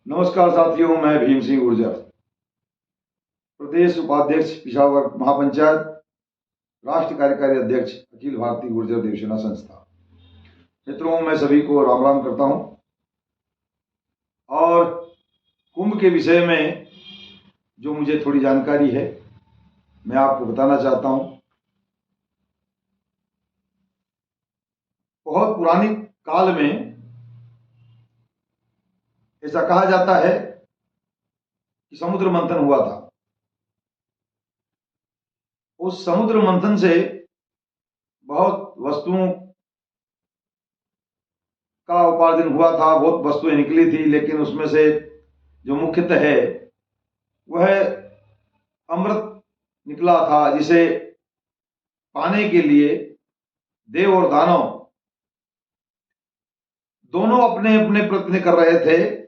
नमस्कार साथियों, मैं भीम सिंह गुर्जर, प्रदेश उपाध्यक्ष पिछावर महापंचायत, राष्ट्रीय कार्यकारी अध्यक्ष अखिल भारतीय गुर्जर देवसेना संस्था। मित्रों, मैं सभी को राम राम करता हूं और कुंभ के विषय में जो मुझे थोड़ी जानकारी है मैं आपको बताना चाहता हूं। बहुत पुरानी काल में ऐसा कहा जाता है कि समुद्र मंथन हुआ था। उस समुद्र मंथन से बहुत वस्तुओं का उपार्जन हुआ था, बहुत वस्तुएं निकली थी, लेकिन उसमें से जो मुख्यतः है वह अमृत निकला था, जिसे पाने के लिए देव और दानव दोनों अपने अपने प्रयत्न कर रहे थे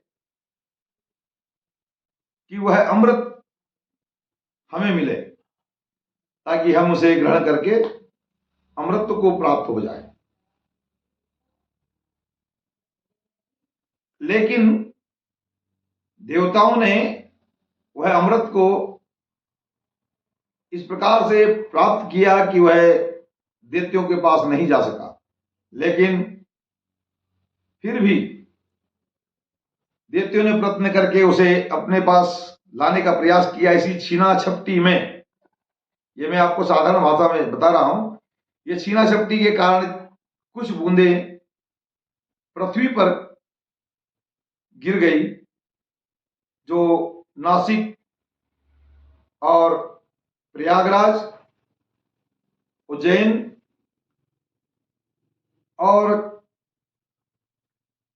कि वह अमृत हमें मिले ताकि हम उसे ग्रहण करके अमृत को प्राप्त हो जाए। लेकिन देवताओं ने वह अमृत को इस प्रकार से प्राप्त किया कि वह दैत्यों के पास नहीं जा सका। लेकिन फिर भी दैत्यों ने प्रयत्न करके उसे अपने पास लाने का प्रयास किया। इसी छीना झपटी में, ये मैं आपको साधारण भाषा में बता रहा हूं, ये छीना झपटी के कारण कुछ बूंदें पृथ्वी पर गिर गई, जो नासिक और प्रयागराज, उज्जैन और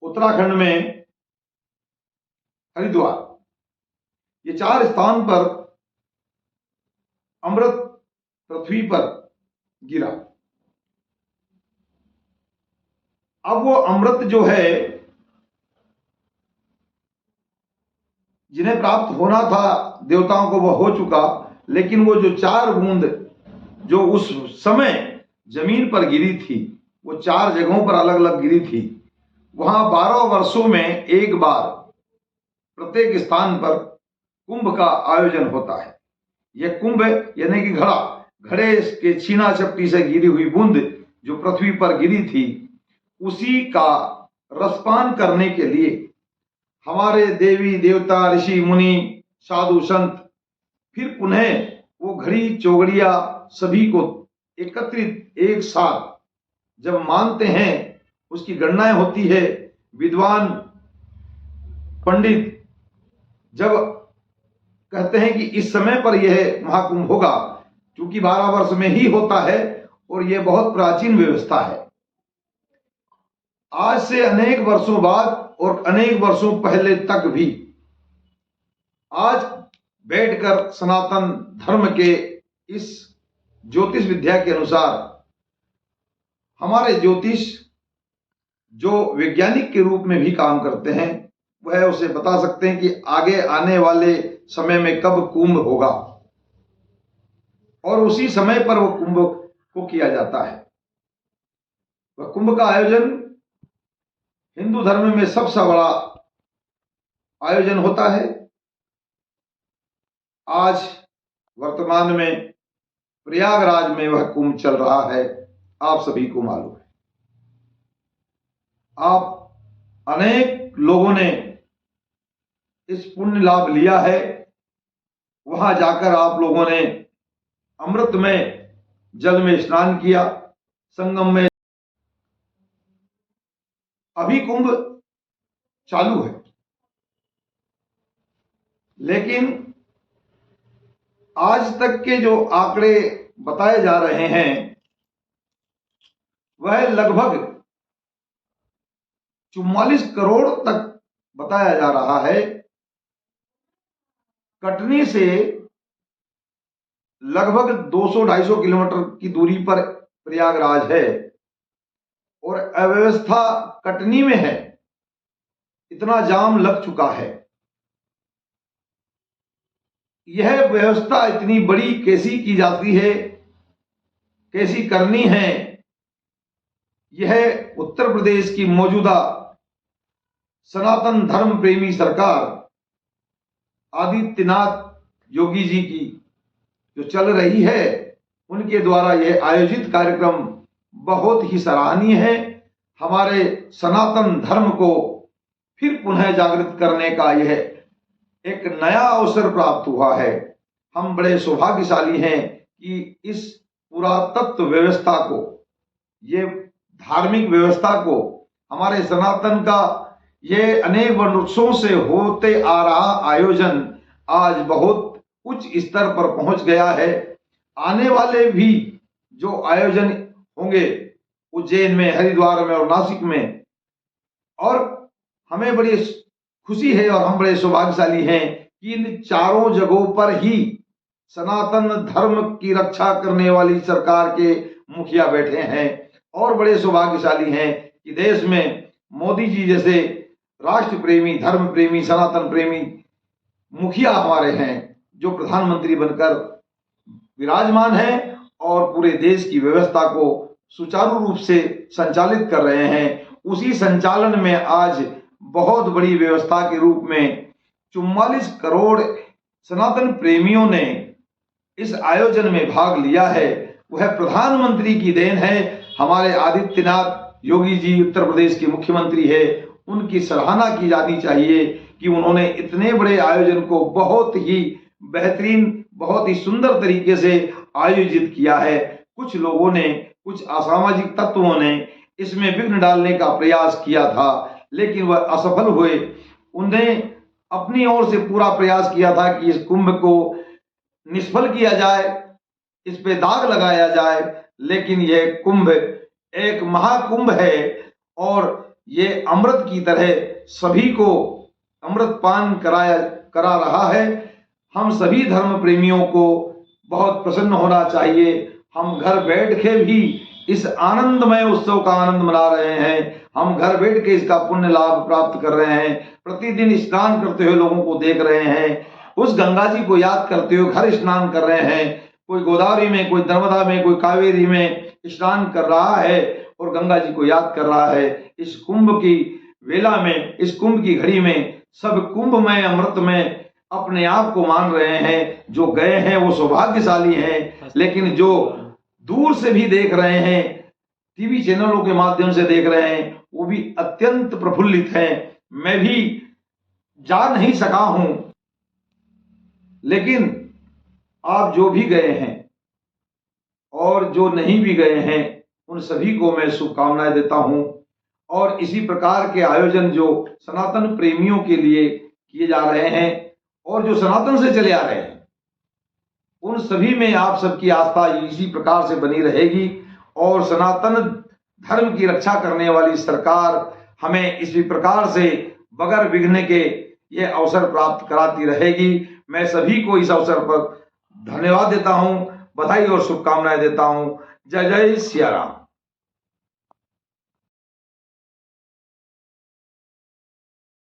उत्तराखंड में हरिद्वार, ये 4 स्थान पर अमृत पृथ्वी पर गिरा। अब वो अमृत जो है, जिन्हें प्राप्त होना था देवताओं को, वह हो चुका। लेकिन वो जो 4 बूंद जो उस समय जमीन पर गिरी थी, वो 4 जगहों पर अलग अलग गिरी थी। वहां 12 वर्षों में एक बार प्रत्येक स्थान पर कुंभ का आयोजन होता है। यह कुंभ यानी कि घड़े के छीना झपटी से गिरी हुई बूंद जो पृथ्वी पर गिरी थी, उसी का रसपान करने के लिए हमारे देवी देवता, ऋषि मुनि, साधु संत फिर पुनः वो घड़ी चौगड़िया सभी को एकत्रित एक साथ जब मानते हैं, उसकी गणनाएं होती है। विद्वान पंडित जब कहते हैं कि इस समय पर यह महाकुंभ होगा, क्योंकि 12 वर्ष में ही होता है और यह बहुत प्राचीन व्यवस्था है। आज से अनेक वर्षों बाद और अनेक वर्षों पहले तक भी आज बैठकर सनातन धर्म के इस ज्योतिष विद्या के अनुसार हमारे ज्योतिष जो वैज्ञानिक के रूप में भी काम करते हैं, वह उसे बता सकते हैं कि आगे आने वाले समय में कब कुंभ होगा, और उसी समय पर वो कुंभ को किया जाता है। वह कुंभ का आयोजन हिंदू धर्म में सबसे बड़ा आयोजन होता है। आज वर्तमान में प्रयागराज में वह कुंभ चल रहा है, आप सभी को मालूम है। आप अनेक लोगों ने इस पुण्य लाभ लिया है। वहां जाकर आप लोगों ने अमृत में जल में स्नान किया, संगम में। अभी कुंभ चालू है, लेकिन आज तक के जो आंकड़े बताए जा रहे हैं वह लगभग 44 करोड़ तक बताया जा रहा है। कटनी से लगभग 200-250 किलोमीटर की दूरी पर प्रयागराज है, और अव्यवस्था कटनी में है। इतना जाम लग चुका है। यह व्यवस्था इतनी बड़ी कैसी की जाती है, कैसी करनी है, यह उत्तर प्रदेश की मौजूदा सनातन धर्म प्रेमी सरकार आदित्यनाथ योगी जी की जो चल रही है, उनके द्वारा यह आयोजित कार्यक्रम बहुत ही सराहनीय है। हमारे सनातन धर्म को फिर पुनः जागृत करने का यह एक नया अवसर प्राप्त हुआ है। हम बड़े सौभाग्यशाली हैं कि इस पुरातत्व व्यवस्था को, ये धार्मिक व्यवस्था को, हमारे सनातन का ये अनेक वर्षों से होते आ रहा आयोजन आज बहुत उच्च स्तर पर पहुंच गया है। आने वाले भी जो आयोजन होंगे उज्जैन में, हरिद्वार में और नासिक में, और हमें बड़ी खुशी है और हम बड़े सौभाग्यशाली हैं कि इन चारों जगहों पर ही सनातन धर्म की रक्षा करने वाली सरकार के मुखिया बैठे हैं। और बड़े सौभाग्यशाली हैं कि देश में मोदी जी जैसे राष्ट्र प्रेमी, धर्म प्रेमी, सनातन प्रेमी मुखिया हमारे हैं, जो प्रधानमंत्री बनकर विराजमान हैं और पूरे देश की व्यवस्था को सुचारू रूप से संचालित कर रहे हैं। उसी संचालन में आज बहुत बड़ी व्यवस्था के रूप में 44 करोड़ सनातन प्रेमियों ने इस आयोजन में भाग लिया है। वह प्रधानमंत्री की देन है। हमारे आदित्यनाथ योगी जी उत्तर प्रदेश के मुख्यमंत्री है, उनकी सराहना की जानी चाहिए कि उन्होंने इतने बड़े आयोजन को बहुत ही बेहतरीन, बहुत ही सुंदर तरीके से आयोजित किया है। कुछ लोगों ने, कुछ असामाजिक तत्वों ने इसमें विघ्न डालने का प्रयास किया था, लेकिन वह असफल हुए। उन्हें अपनी ओर से पूरा प्रयास किया था कि इस कुंभ को निष्फल किया जाए, इस पे दाग लगाया जाए, लेकिन यह कुंभ एक महाकुंभ है और ये अमृत की तरह सभी को अमृत पान करा रहा है। हम सभी धर्म प्रेमियों को बहुत प्रसन्न होना चाहिए। हम घर बैठ के भी इस आनंदमय उत्सव का आनंद मना रहे हैं। हम घर बैठ के इसका पुण्य लाभ प्राप्त कर रहे हैं। प्रतिदिन स्नान करते हुए लोगों को देख रहे हैं, उस गंगा जी को याद करते हुए घर स्नान कर रहे हैं। कोई गोदावरी में, कोई नर्मदा में, कोई कावेरी में स्नान कर रहा है और गंगा जी को याद कर रहा है। इस कुंभ की वेला में, इस कुंभ की घड़ी में सब कुंभ में, अमृत में अपने आप को मान रहे हैं। जो गए हैं वो सौभाग्यशाली हैं, लेकिन जो दूर से भी देख रहे हैं, टीवी चैनलों के माध्यम से देख रहे हैं, वो भी अत्यंत प्रफुल्लित हैं। मैं भी जा नहीं सका हूं, लेकिन आप जो भी गए हैं और जो नहीं भी गए हैं, उन सभी को मैं शुभकामनाएं देता हूं। और इसी प्रकार के आयोजन जो सनातन प्रेमियों के लिए किए जा रहे हैं और जो सनातन से चले आ रहे हैं, उन सभी में आप सबकी आस्था इसी प्रकार से बनी रहेगी और सनातन धर्म की रक्षा करने वाली सरकार हमें इसी प्रकार से बगैर विघ्न के यह अवसर प्राप्त कराती रहेगी। मैं सभी को इस अवसर पर धन्यवाद देता हूं, बधाई और शुभकामनाएं देता हूं। जय जय सिया राम।